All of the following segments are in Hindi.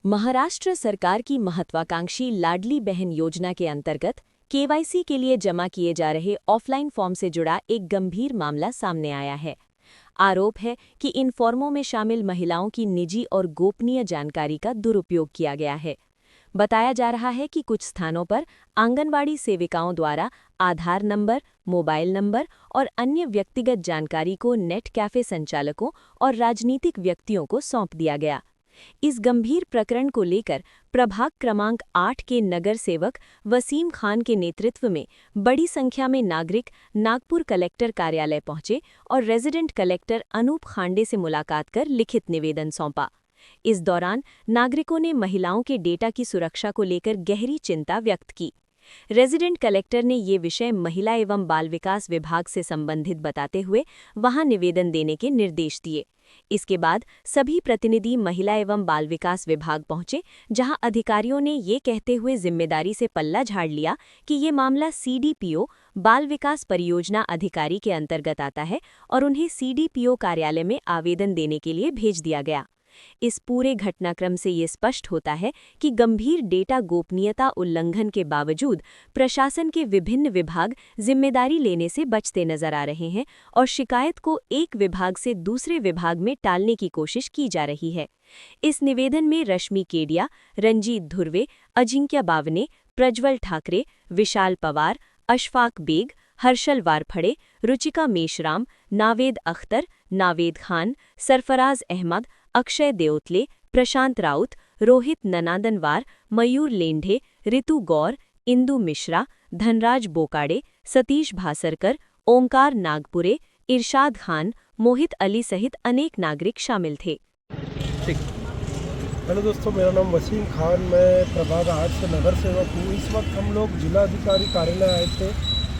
महाराष्ट्र सरकार की महत्वाकांक्षी लाडली बहन योजना के अंतर्गत केवाईसी के लिए जमा किए जा रहे ऑफलाइन फॉर्म से जुड़ा एक गंभीर मामला सामने आया है। आरोप है कि इन फॉर्मों में शामिल महिलाओं की निजी और गोपनीय जानकारी का दुरुपयोग किया गया है। बताया जा रहा है कि कुछ स्थानों पर आंगनवाड़ी सेविकाओं द्वारा आधार नंबर, मोबाइल नंबर और अन्य व्यक्तिगत जानकारी को नेट कैफे संचालकों और राजनीतिक व्यक्तियों को सौंप दिया गया। इस गंभीर प्रकरण को लेकर प्रभाग क्रमांक 8 के नगर सेवक वसीम खान के नेतृत्व में बड़ी संख्या में नागरिक नागपुर कलेक्टर कार्यालय पहुंचे और रेजिडेंट कलेक्टर अनूप खांडे से मुलाकात कर लिखित निवेदन सौंपा। इस दौरान नागरिकों ने महिलाओं के डेटा की सुरक्षा को लेकर गहरी चिंता व्यक्त की। रेजिडेंट कलेक्टर ने ये विषय महिला एवं बाल विकास विभाग से संबंधित बताते हुए वहां निवेदन देने के निर्देश दिए। इसके बाद सभी प्रतिनिधि महिला एवं बाल विकास विभाग पहुंचे, जहां अधिकारियों ने ये कहते हुए जिम्मेदारी से पल्ला झाड़ लिया कि ये मामला सीडीपीओ बाल विकास परियोजना अधिकारी के अंतर्गत आता है और उन्हें सीडीपीओ कार्यालय में आवेदन देने के लिए भेज दिया गया। इस पूरे घटनाक्रम से ये स्पष्ट होता है कि गंभीर डेटा गोपनीयता उल्लंघन के बावजूद प्रशासन के विभिन्न विभाग जिम्मेदारी लेने से बचते नजर आ रहे हैं और शिकायत को एक विभाग से दूसरे विभाग में टालने की कोशिश की जा रही है। इस निवेदन में रश्मि केडिया, रंजीत धुर्वे, अजिंक्य बावने, प्रज्वल ठाकरे, विशाल पवार, अशफाक बेग, हर्षल वारफड़े, रुचिका मेशराम, नावेद अख्तर, नावेद खान, सरफराज अहमद, अक्षय देओतले, प्रशांत राउत, रोहित ननादनवार, मयूर लेंढे, ऋतु गौर, इंदु मिश्रा, धनराज बोकाड़े, सतीश भासरकर, ओंकार नागपुरे, इरशाद खान, मोहित अली सहित अनेक नागरिक शामिल थे। हेलो दोस्तों, मेरा नाम वसीम खान, मैं प्रभाग 8 से नगर सेवक हूँ। इस वक्त हम लोग जिलाधिकारी कार्यालय आए थे।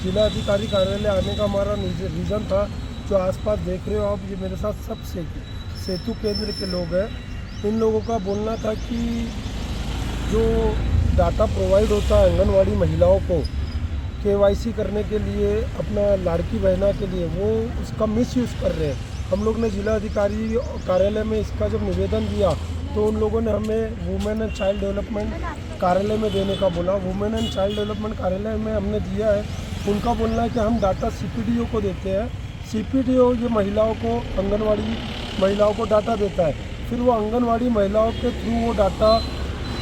जिलाधिकारी कार्यालय आने का हमारा रीज़न था, जो आसपास देख रहे हो आप, ये मेरे साथ सब सेतु केंद्र के लोग हैं। इन लोगों का बोलना था कि जो डाटा प्रोवाइड होता है आंगनवाड़ी महिलाओं को केवाईसी करने के लिए, अपना लाड़की बहना के लिए, वो उसका मिसयूज़ कर रहे हैं। हम लोग ने जिलाधिकारी कार्यालय में इसका जब निवेदन दिया तो उन लोगों ने हमें वुमेन एंड चाइल्ड डेवलपमेंट कार्यालय में देने का बोला। वुमेन एंड चाइल्ड डेवलपमेंट कार्यालय में हमने दिया है। उनका बोलना है कि हम डाटा सीपीडीओ को देते हैं। सीपीडीओ ये महिलाओं को, आंगनवाड़ी महिलाओं को डाटा देता है। फिर वो आंगनवाड़ी महिलाओं के थ्रू वो डाटा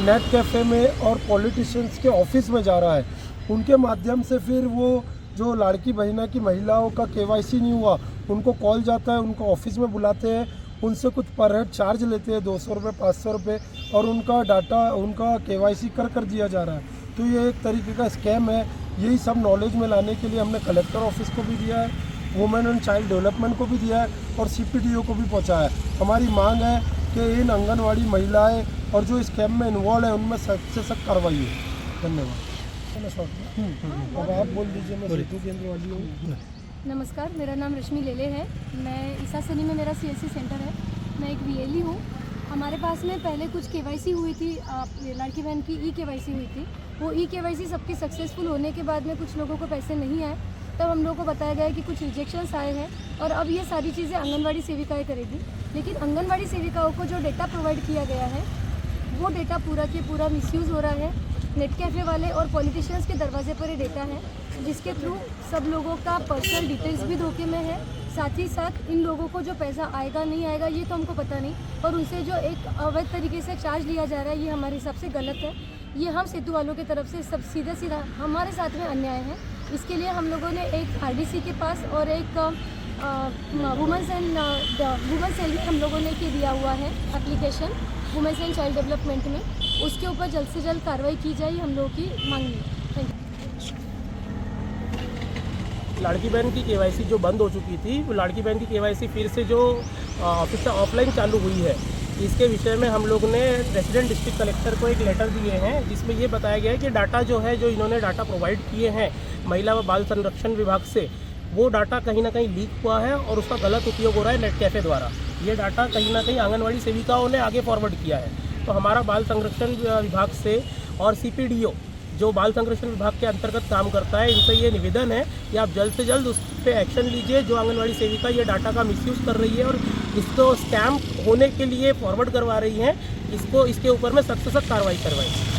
नेट कैफ़े में और पॉलिटिशियंस के ऑफिस में जा रहा है। उनके माध्यम से फिर वो जो लाड़की बहना की महिलाओं का केवाईसी नहीं हुआ, उनको कॉल जाता है, उनको ऑफिस में बुलाते हैं, उनसे कुछ पर हेड चार्ज लेते हैं, 200 रुपये, 500 रुपये, और उनका डाटा, उनका केवाईसी कर दिया जा रहा है। तो ये एक तरीके का स्कैम है। यही सब नॉलेज में लाने के लिए हमने कलेक्टर ऑफिस को भी दिया है, वुमेन एंड चाइल्ड डेवलपमेंट को भी दिया है और सीपीडीओ को भी पहुंचाया है। हमारी मांग है कि इन आंगनवाड़ी महिलाएं और जो स्कैम में इन्वॉल्व है उनमें सख्त से सख्त कार्रवाई हो। धन्यवाद। अब आप बोल दीजिए। मैं सेतु केंद्र वाली हूँ। नमस्कार, मेरा नाम रश्मि लेले है। मैं ईसासनी में मेरा सीएससी सेंटर है। मैं एक वीएलई हूँ। हमारे पास में पहले कुछ केवाईसी हुई थी, लड़की बहन की ई केवाईसी हुई थी। वो ई केवाईसी सबकी सक्सेसफुल होने के बाद में कुछ लोगों को पैसे नहीं आए, तब हम लोगों को बताया गया कि कुछ रिजेक्शंस आए हैं और अब ये सारी चीज़ें आंगनवाड़ी सेविकाएँ करेगी। लेकिन आंगनवाड़ी सेविकाओं को जो डेटा प्रोवाइड किया गया है, वो डेटा पूरा के पूरा मिसयूज़ हो रहा है। नेट कैफ़े वाले और पॉलिटिशियंस के दरवाजे पर ये डेटा है, जिसके थ्रू सब लोगों का पर्सनल डिटेल्स भी धोखे में है। साथ ही साथ इन लोगों को जो पैसा आएगा नहीं आएगा ये तो हमको पता नहीं, और उनसे जो एक अवैध तरीके से चार्ज लिया जा रहा है, ये हमारे हिसाब से गलत है। ये हम सेतु वालों की तरफ से सब सीधा हमारे साथ में अन्याय है। इसके लिए हम लोगों ने एक आरडीसी के पास और एक वुमेन्स सेल भी हम लोगों ने दिया हुआ है application women's and child development में। उसके ऊपर जल्द से जल्द कार्रवाई की जाए, हम लोगों की मांग है। Thank you. लाड़की बहन की केवाईसी जो बंद हो चुकी थी, वो लाड़की बहन की केवाईसी फिर से जो ऑफिस से ऑफलाइन चालू हुई है, इसके विषय में हम लोग ने रेसिडेंट डिस्ट्रिक्ट कलेक्टर को एक लेटर दिए हैं, जिसमें ये बताया गया है कि डाटा जो है, जो इन्होंने डाटा प्रोवाइड किए हैं महिला व बाल संरक्षण विभाग से, वो डाटा कहीं ना कहीं लीक हुआ है और उसका गलत उपयोग हो रहा है नेट कैफ़े द्वारा। ये डाटा कहीं ना कहीं आंगनवाड़ी सेविकाओं ने आगे फॉरवर्ड किया है। तो हमारा बाल संरक्षण विभाग से और सीपीडीओ जो बाल संरक्षण विभाग के अंतर्गत काम करता है, इनसे ये निवेदन है कि आप जल्द से जल्द उस पर एक्शन लीजिए जो आंगनवाड़ी सेविका ये डाटा का मिसयूज़ कर रही है और इसको स्कैम होने के लिए फॉरवर्ड करवा रही हैं, इसको इसके ऊपर में सख्त से सख्त कार्रवाई करवाई।